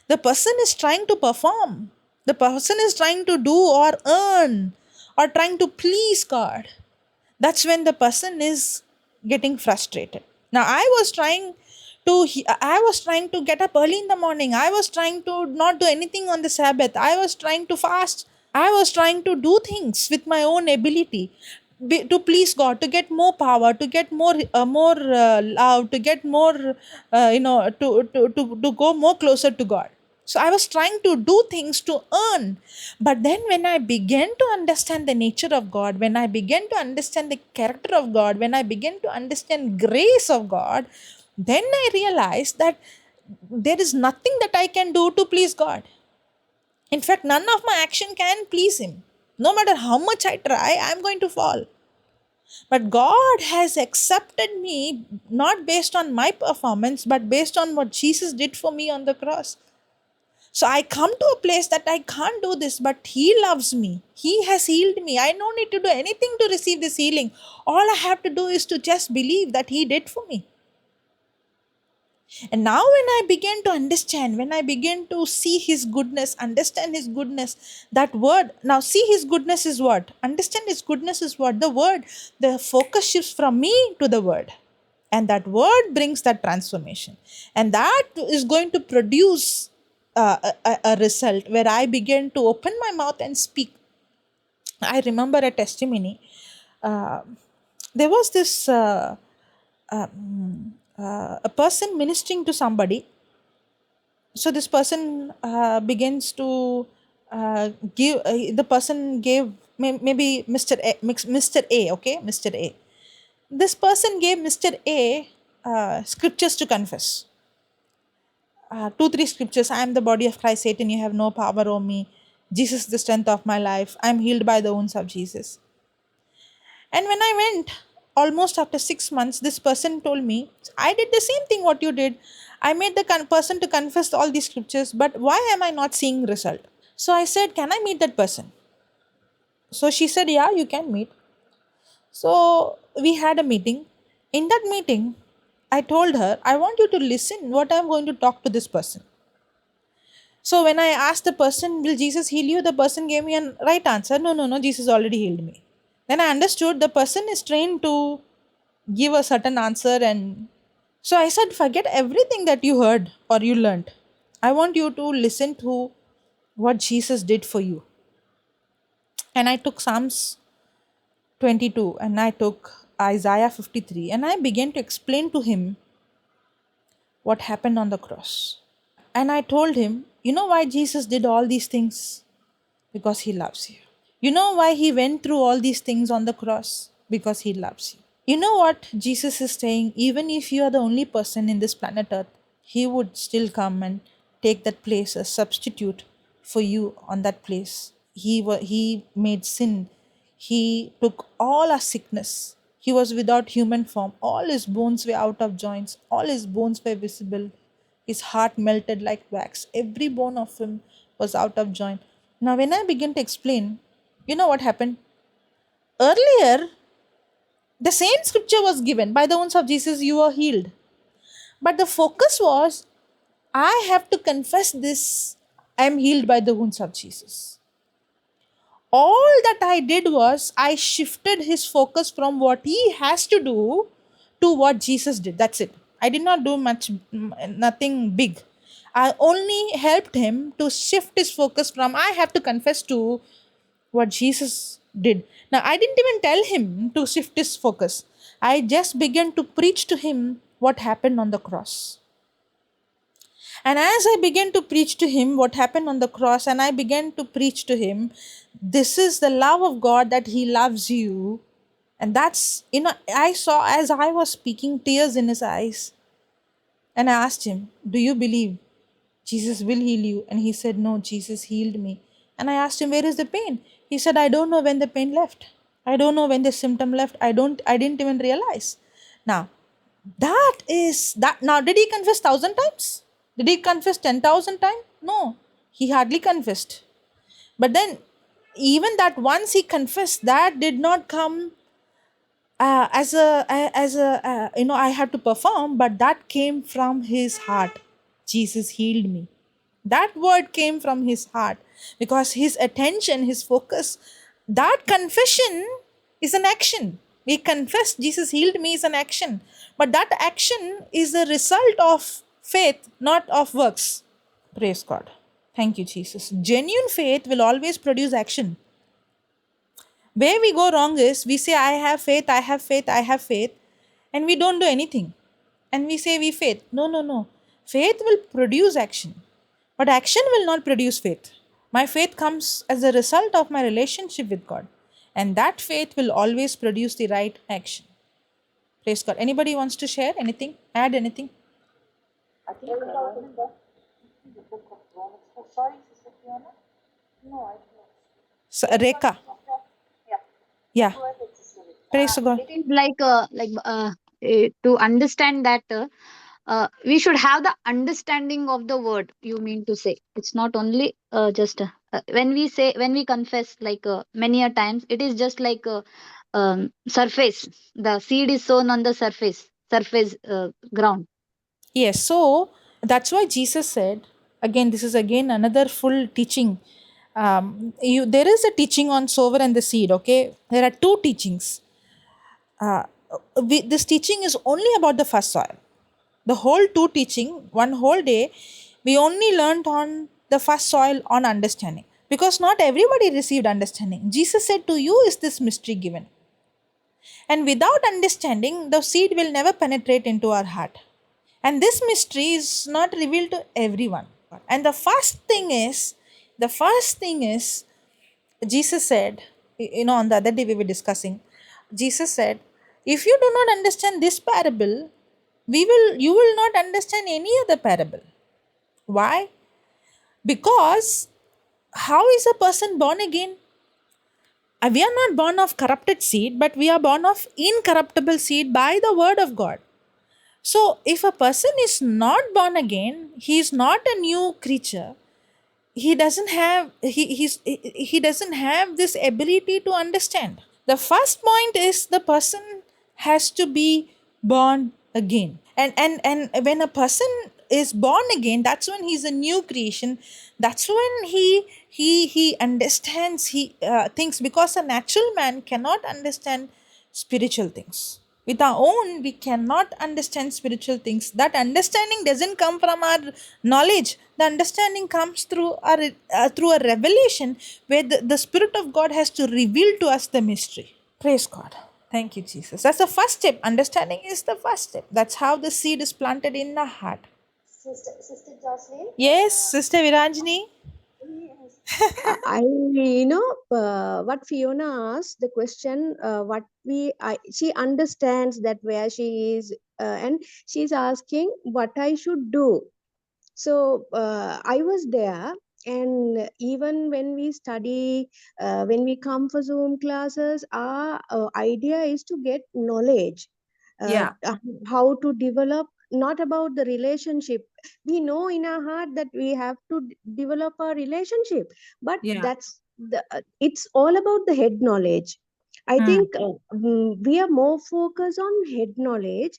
The person is trying to perform. The person is trying to do or earn or trying to please God. That's when the person is getting frustrated. Now I was trying to get up early in the morning. I was trying to not do anything on the Sabbath. I was trying to fast. I was trying to do things with my own ability, to please God, to get more power, to get more love, to get more, to go more closer to God. So I was trying to do things to earn. But then when I began to understand the nature of God, when I began to understand the character of God, when I began to understand grace of God, then I realized that there is nothing that I can do to please God. In fact, none of my action can please Him. No matter how much I try, I am going to fall. But God has accepted me not based on my performance, but based on what Jesus did for me on the cross. So I come to a place that I can't do this, but He loves me. He has healed me. I don't need to do anything to receive this healing. All I have to do is to just believe that He did for me. And now, when I began to understand, when I began to see His goodness, understand His goodness, that word, now see His goodness is what? Understand His goodness is what? The word. The focus shifts from me to the word. And that word brings that transformation. And that is going to produce a result where I begin to open my mouth and speak. I remember a testimony. There was this a person ministering to somebody. So this person begins to give. The person gave maybe Mr. A. Okay, Mr. A. This person gave Mr. A scriptures to confess. 2-3 scriptures. I am the body of Christ. Satan, you have no power over me. Jesus is the strength of my life. I am healed by the wounds of Jesus. And when I went, almost after 6 months, this person told me, I did the same thing what you did. I made the person to confess all these scriptures, but why am I not seeing result? So I said, can I meet that person? So she said, yeah, you can meet. So we had a meeting. In that meeting, I told her, I want you to listen what I'm going to talk to this person. So when I asked the person, will Jesus heal you? The person gave me a right answer. No, Jesus already healed me. Then I understood the person is trained to give a certain answer. And so I said, forget everything that you heard or you learned. I want you to listen to what Jesus did for you. And I took Psalms 22 and I took Isaiah 53 and I began to explain to him what happened on the cross. And I told him, you know why Jesus did all these things? Because he loves you. You know why he went through all these things on the cross? Because he loves you. You know what Jesus is saying? Even if you are the only person in this planet Earth, he would still come and take that place, a substitute for you on that place. He made sin. He took all our sickness. He was without human form. All his bones were out of joints. All his bones were visible. His heart melted like wax. Every bone of him was out of joint. Now, when I begin to explain, you know what happened? Earlier, the same scripture was given, by the wounds of Jesus, you are healed. But the focus was, I have to confess this, I am healed by the wounds of Jesus. All that I did was, I shifted his focus from what he has to do to what Jesus did. That's it. I did not do nothing big. I only helped him to shift his focus from I have to confess to what Jesus did. Now, I didn't even tell him to shift his focus. I just began to preach to him what happened on the cross. And as I began to preach to him what happened on the cross, and I began to preach to him, this is the love of God, that he loves you. And that's, I saw as I was speaking tears in his eyes. And I asked him, do you believe Jesus will heal you? And he said, no, Jesus healed me. And I asked him, where is the pain? He said, I don't know when the pain left. I don't know when the symptom left. I didn't even realize. Now, that is that. Now, did he confess 1,000 times? Did he confess 10,000 times? No, he hardly confessed. But then, even that once he confessed, that did not come as a I had to perform, but that came from his heart. Jesus healed me. That word came from his heart, because his attention, his focus, that confession is an action. We confess Jesus healed me is an action, but that action is a result of faith, not of works. Praise God. Thank you, Jesus. Genuine faith will always produce action. Where we go wrong is we say, I have faith, I have faith, I have faith, and we don't do anything. And we say we faith. No, no, no. Faith will produce action, but action will not produce faith. My faith comes as a result of my relationship with God, and that faith will always produce the right action. Praise God. Anybody wants to share anything? Add anything? I think in the book of Romans. Oh, sorry, Sister Fiona. No, I don't know. So, Rekha. Yeah. Yeah. Go ahead, Sister. Praise God. It is to understand that we should have the understanding of the word, you mean to say. It's not only just when we confess, many a times it is just like surface. The seed is sown on the surface ground. Yes, so that's why Jesus said, again, this is again another full teaching. There is a teaching on sower and the seed, okay? There are two teachings. This teaching is only about the first soil. The whole two teaching, one whole day, we only learned on the first soil on understanding. Because not everybody received understanding. Jesus said, to you is this mystery given. And without understanding, the seed will never penetrate into our heart. And this mystery is not revealed to everyone. And the first thing is, Jesus said, on the other day we were discussing, Jesus said, if you do not understand this parable, you will not understand any other parable. Why? Because how is a person born again? We are not born of corrupted seed, but we are born of incorruptible seed by the word of God. So, if a person is not born again, he is not a new creature. He doesn't have he doesn't have this ability to understand. The first point is the person has to be born again. And when a person is born again, that's when he's a new creation. That's when he understands things, because a natural man cannot understand spiritual things. With our own, we cannot understand spiritual things. That understanding doesn't come from our knowledge. The understanding comes through a revelation where the Spirit of God has to reveal to us the mystery. Praise God. Thank you, Jesus. That's the first step. Understanding is the first step. That's how the seed is planted in the heart. Sister Jocelyn? Yes, Sister Viranjani. Yes. What Fiona asked the question, she understands that where she is, and she's asking what I should do. So I was there, and even when we study, when we come for Zoom classes, our idea is to get knowledge, Yeah. how to develop, not about the relationship. We know in our heart that we have to develop a relationship, but Yeah. it's all about the head knowledge. I Hmm. think we are more focused on head knowledge.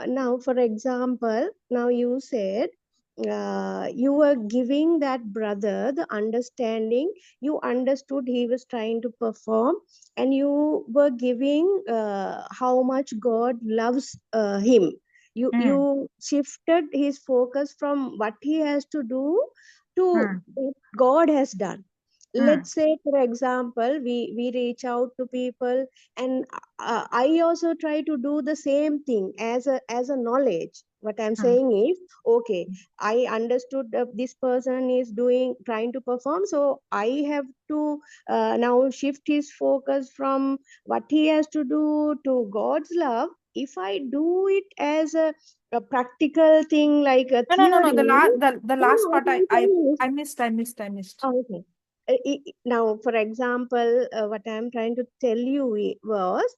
Now, for example, now you said you were giving that brother the understanding. You understood he was trying to perform, and you were giving how much God loves him. Hmm. You shifted his focus from what he has to do to Hmm. what God has done. Hmm. Let's say, for example, we reach out to people, and I also try to do the same thing as a knowledge. What I'm Hmm. saying is, okay, I understood that this person is trying to perform, so I have to now shift his focus from what he has to do to God's love. If I do it as a practical thing, like a No. theory, The then last what part I'm saying is, I missed. I missed. okay. Now, for example, what I'm trying to tell you was,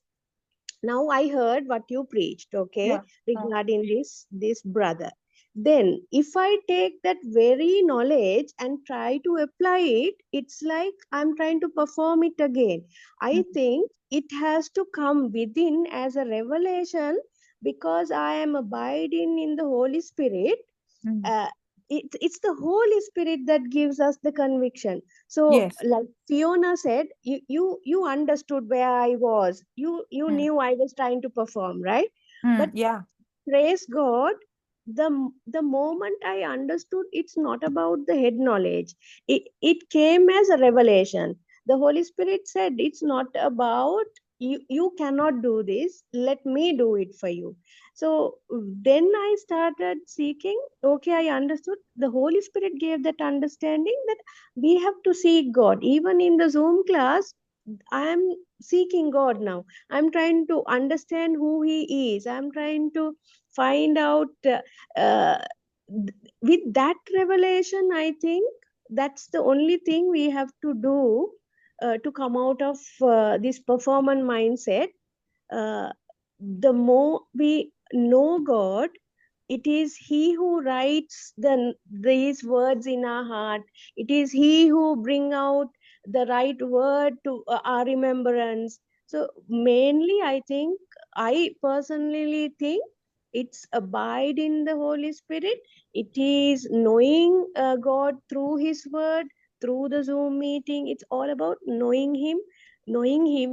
now I heard what you preached, okay, Yeah. regarding this brother. Then if I take that very knowledge and try to apply it, it's like I'm trying to perform it again. I think it has to come within as a revelation, because I am abiding in the Holy Spirit. Hmm. uh, it's the Holy Spirit that gives us the conviction. So Yes. like Fiona said, you understood where I was. You Hmm. knew I was trying to perform, right? Hmm. But Yeah. praise God, the moment I understood, it's not about the head knowledge. It came as a revelation. The Holy Spirit said, it's not about you cannot do this, let me do it for you. So then I started seeking. Okay, I understood. The Holy Spirit gave that understanding that we have to seek God. Even in the Zoom class, I am seeking God now. I'm trying to understand who He is. I'm trying to find out uh, with that revelation. I think that's the only thing we have to do to come out of this performance mindset. uh, the more we know God, it is He who writes these words in our heart. It is He who bring out the right word to our remembrance. So mainly, I personally think it's abide in the Holy Spirit. It is knowing God through His word, through the Zoom meeting. It's all about knowing Him,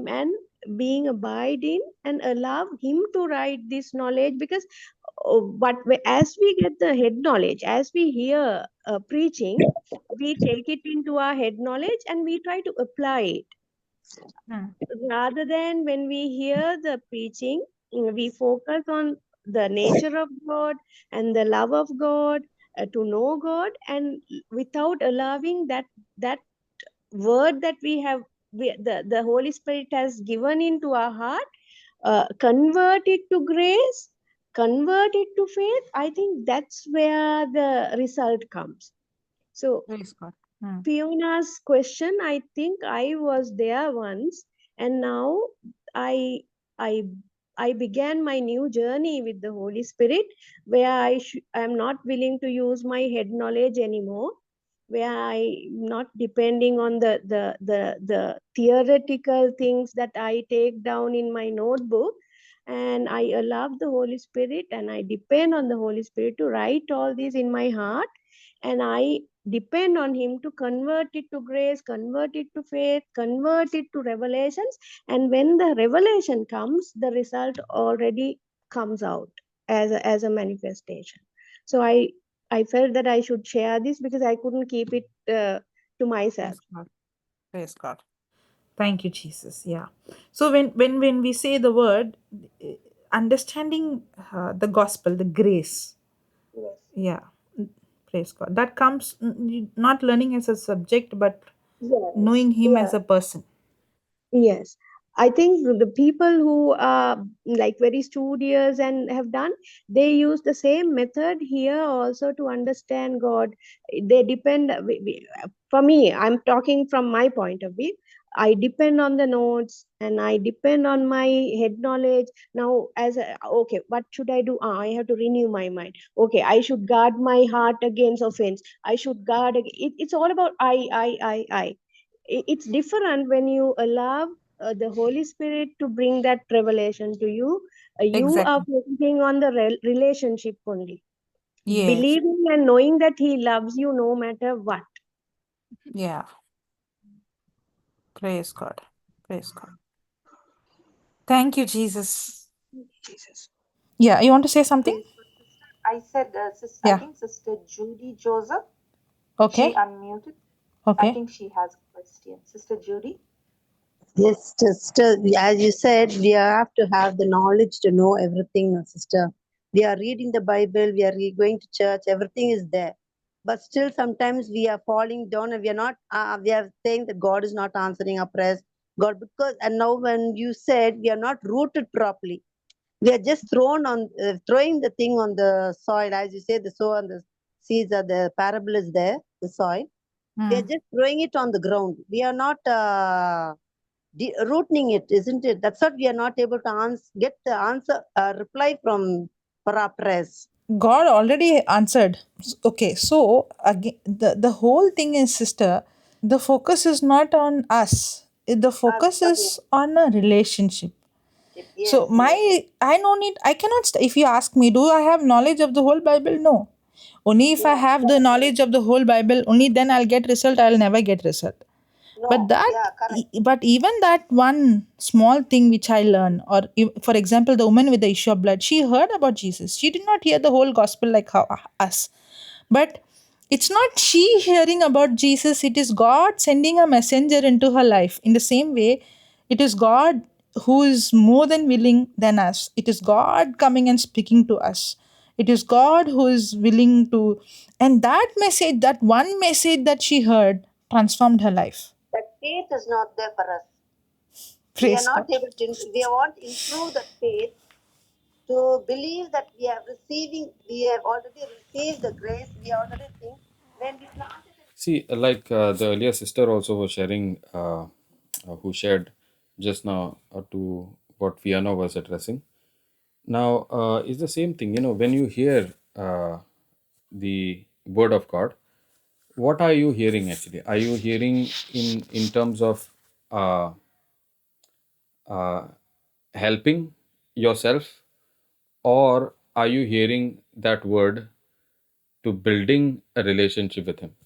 and being abiding and allow Him to write this knowledge. Because as we get the head knowledge, as we hear preaching, we take it into our head knowledge and we try to apply it, Hmm. rather than when we hear the preaching, we focus on the nature of God and the love of God, to know God, and without allowing that word that the Holy Spirit has given into our heart, convert it to grace, convert it to faith. I think that's where the result comes. So Praise God. Hmm. Fiona's question, I think I was there once, and now I I I began my new journey with the Holy Spirit, where I'm not willing to use my head knowledge anymore, where I'm not depending on the theoretical things that I take down in my notebook, and I allow the Holy Spirit and I depend on the Holy Spirit to write all this in my heart, and I depend on him to convert it to grace, convert it to faith, convert it to revelations. And when the revelation comes, the result already comes out as a manifestation. So I felt that I should share this because I couldn't keep it to myself. Praise God. Praise God. Thank you, Jesus. Yeah. So when we say the word, understanding the gospel, the grace, Yes. yeah, praise God. That comes not learning as a subject, but Yes. knowing Him Yeah. as a person. Yes. I think the people who are like very studious and have done, they use the same method here also to understand God. They depend, for me, I'm talking from my point of view. I depend on the notes and I depend on my head knowledge. Now, okay, what should I do? I have to renew my mind. Okay, I should guard my heart against offense. I should guard. It's all about I. It's different when you allow the Holy Spirit to bring that revelation to you. You are Exactly. focusing on the relationship only, Yes. believing and knowing that He loves you no matter what. Yeah. Praise God. Praise God. Thank you, Jesus. Jesus. Yeah. You want to say something? Praise God, sister. I said, I Yeah. think Sister Judy Joseph, Okay. she unmuted. I Okay. think she has a question. Sister Judy? Yes, sister, as you said, we have to have the knowledge to know everything, sister. We are reading the Bible, we are going to church, everything is there. But still, sometimes we are falling down and we are not, we are saying that God is not answering our prayers. God, because, and now when you said we are not rooted properly, we are just throwing the thing on the soil, as you say, the soil and the seeds are the parable is there, the soil. We are just throwing it on the ground. We are not. Rooting it, isn't it? That's what we are not able to get the answer, reply from for our prayers. God already answered. Okay, so again, the whole thing is, sister, the focus is not on us. The focus is on a relationship. So Yes, yes, I cannot, if you ask me, do I have knowledge of the whole Bible? No. Only if I yeah, have the knowledge of the whole Bible, only then I'll get result. I'll never get result. But no, that, yeah, correct. but even that one small thing which I learn, or for example, the woman with the issue of blood, she heard about Jesus. She did not hear the whole gospel like how us. But it's not she hearing about Jesus, it is God sending a messenger into her life. In the same way, it is God who is more than willing than us. It is God coming and speaking to us. It is God who is willing to, and that message, that one message that she heard, transformed her life. That faith is not there for us. We are Praise not God. able to. We want to improve that faith to believe that we are receiving. We have already received the grace. We already think when we planted it. See, like the earlier sister also was sharing, who shared just now to what Fiona was addressing. Now, it's the same thing, when you hear the word of God, what are you hearing actually? Are you hearing in terms of uh, uh, helping yourself, or are you hearing that word to building a relationship with Him? We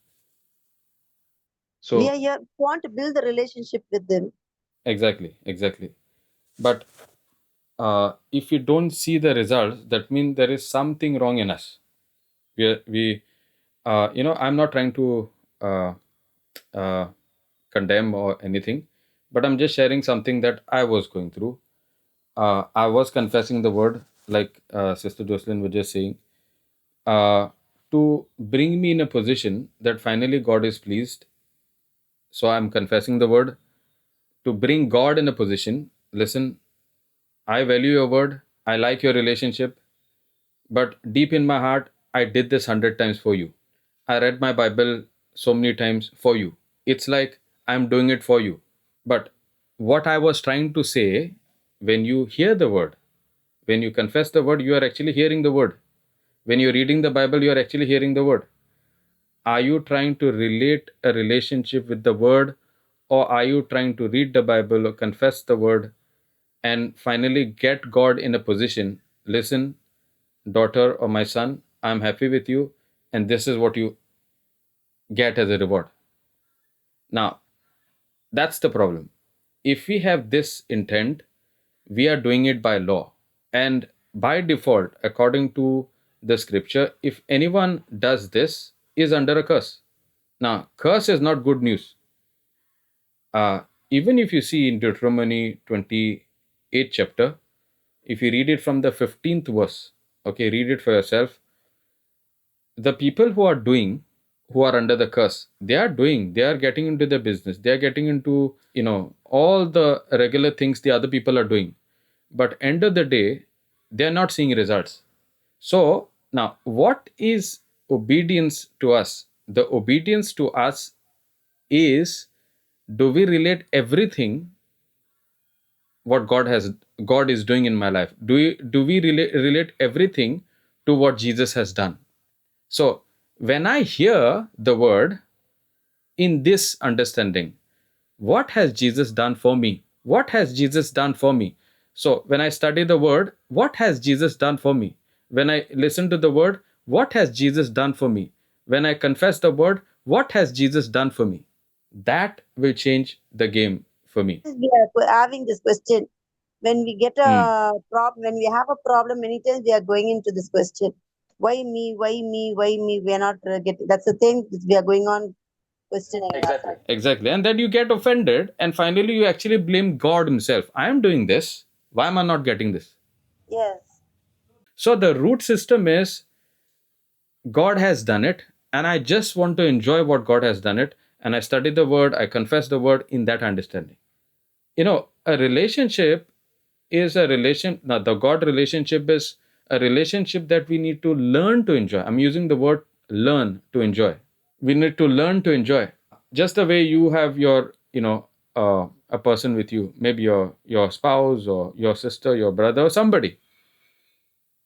So, are here want to build the relationship with them. exactly. But if we don't see the results, that means there is something wrong in us. I'm not trying to uh, condemn or anything, but I'm just sharing something that I was going through. I was confessing the word, like Sister Jocelyn was just saying, uh, to bring me in a position that finally God is pleased. So I'm confessing the word to bring God in a position. Listen, I value your word. I like your relationship. But deep in my heart, I did this 100 times for you. I read my Bible so many times for you. It's like I'm doing it for you. But what I was trying to say, when you hear the word, when you confess the word, you are actually hearing the word. When you're reading the Bible, you are actually hearing the word. Are you trying to relate a relationship with the word, or are you trying to read the Bible or confess the word and finally get God in a position? Listen, daughter or my son, I'm happy with you, and this is what you get as a reward. Now, that's the problem. If we have this intent, we are doing it by law. And by default, according to the scripture, if anyone does this, is under a curse. Now, curse is not good news. Even if you see in Deuteronomy 28 chapter, if you read it from the 15th verse, okay, read it for yourself. The people who are under the curse, they are getting into the business, they are getting into, all the regular things the other people are doing. But end of the day, they are not seeing results. So now, what is obedience to us? The obedience to us is, do we relate everything what God is doing in my life? Do we relate everything to what Jesus has done? So when I hear the word in this understanding, what has Jesus done for me? What has Jesus done for me? So when I study the word, what has Jesus done for me? When I listen to the word, what has Jesus done for me? When I confess the word, what has Jesus done for me? That will change the game for me. We are having this question. When we get a problem, when we have a problem, many times we are going into this question. Why me? Why me? Why me? We are not getting. That's the thing. We are going on questioning ourselves. Exactly. And then you get offended, and finally you actually blame God Himself. I am doing this. Why am I not getting this? Yes. So the root system is, God has done it, and I just want to enjoy what God has done it. And I study the word, I confess the word in that understanding. A relationship is a relation. Now, the God relationship is a relationship that we need to learn to enjoy. I'm using the word learn to enjoy. We need to learn to enjoy. Just the way you have your, a person with you, maybe your spouse or your sister, your brother, or somebody.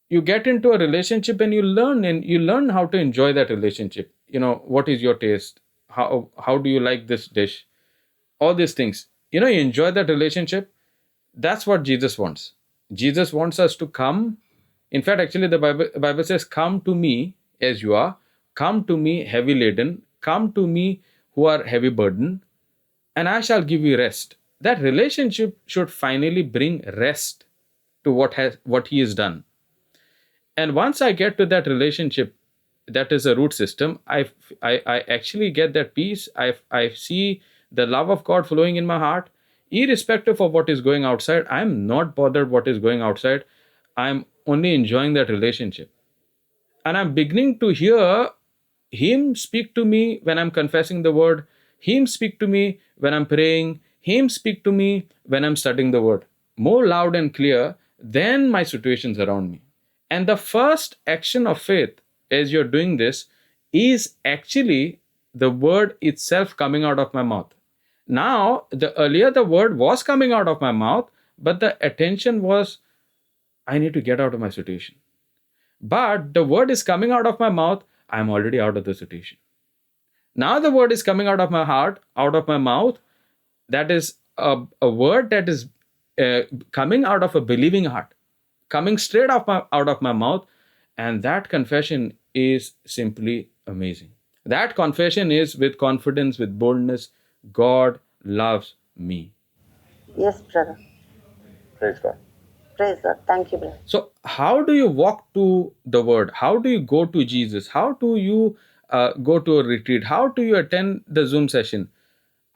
You get into a relationship and you learn how to enjoy that relationship. What is your taste? How do you like this dish? All these things. You enjoy that relationship. That's what Jesus wants. Jesus wants us to come. In fact, actually, the Bible says, "Come to me as you are. Come to me heavy laden. Come to me who are heavy burdened, and I shall give you rest." That relationship should finally bring rest to what He has done. And once I get to that relationship, that is a root system, I actually get that peace. I see the love of God flowing in my heart, irrespective of what is going outside. I'm not bothered what is going outside. I'm only enjoying that relationship. And I'm beginning to hear Him speak to me when I'm confessing the word, Him speak to me when I'm praying, Him speak to me when I'm studying the word, more loud and clear than my situations around me. And the first action of faith as you're doing this is actually the word itself coming out of my mouth. Now, earlier the word was coming out of my mouth, but the attention was, I need to get out of my situation. But the word is coming out of my mouth, I'm already out of the situation. Now the word is coming out of my heart, out of my mouth. That is a word that is coming out of a believing heart, coming straight out of my mouth. And that confession is simply amazing. That confession is with confidence, with boldness. God loves me. Yes, brother. Praise God. Praise God. Thank you, brother. So, how do you walk to the word? How do you go to Jesus? How do you go to a retreat? How do you attend the Zoom session?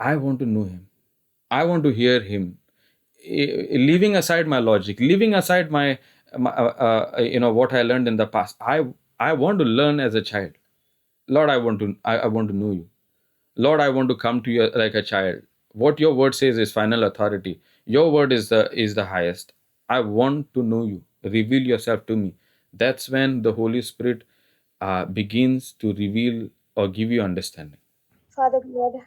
I want to know Him. I want to hear Him. Leaving aside my logic, leaving aside my what I learned in the past. I want to learn as a child. Lord, I want to know You. Lord, I want to come to You like a child. What Your word says is final authority. Your word is the highest. I want to know You. Reveal Yourself to me. That's when the Holy Spirit begins to reveal or give you understanding. Father God,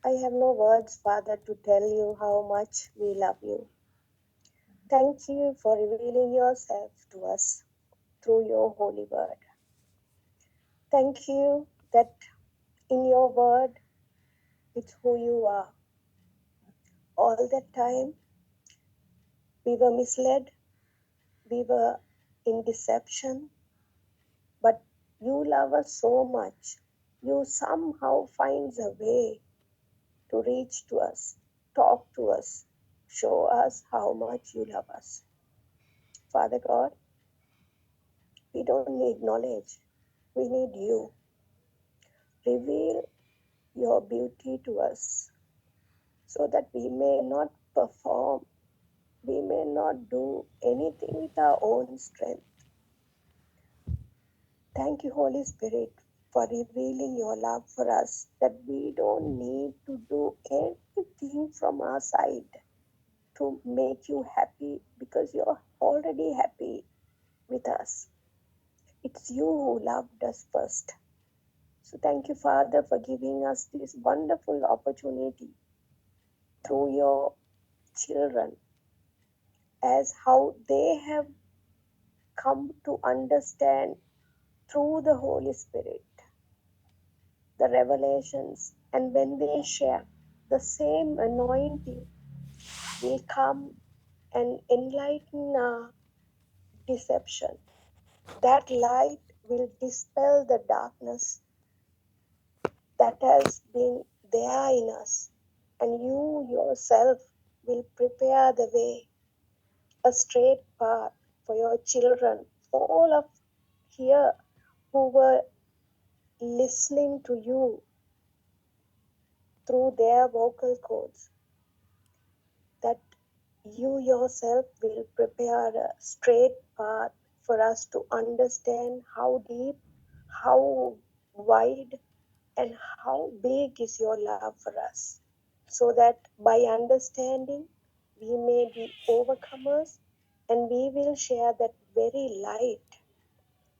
I have no words, Father, to tell You how much we love You. Thank You for revealing Yourself to us through Your holy word. Thank You that in Your word, it's who You are. All that time, we were misled, we were in deception, but You love us so much you somehow finds a way to reach to us, talk to us, show us how much you love us. Father God, we don't need knowledge. We need you. Reveal your beauty to us so that we may not perform, we may not do anything with our own strength. Thank you, Holy Spirit, for revealing your love for us, that we don't need to do anything from our side to make you happy because you're already happy with us. It's you who loved us first. So thank you, Father, for giving us this wonderful opportunity through your children, as how they have come to understand through the Holy Spirit the revelations, and when they share, the same anointing will come and enlighten our deception. That light will dispel the darkness that has been there in us, and you yourself will prepare the way, a straight path for your children, all of here who were listening to you through their vocal cords, that you yourself will prepare a straight path for us to understand how deep, how wide, and how big is your love for us, so that by understanding we may be overcomers, and we will share that very light,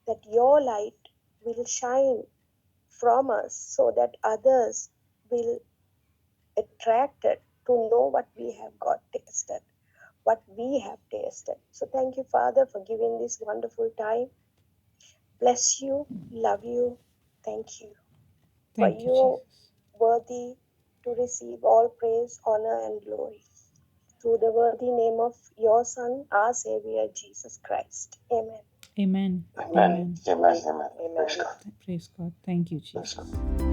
that your light will shine from us, so that others will attracted to know what we have got tasted, what we have tasted. So thank you, Father, for giving this wonderful time. Bless you, love you, thank you. For Thank you, you Jesus. worthy to receive all praise, honor, and glory. Through the worthy name of your Son, our Savior, Jesus Christ. Amen. Amen. Amen. Amen. Amen. Amen. Praise God. Praise God. Thank you, Praise God. Jesus.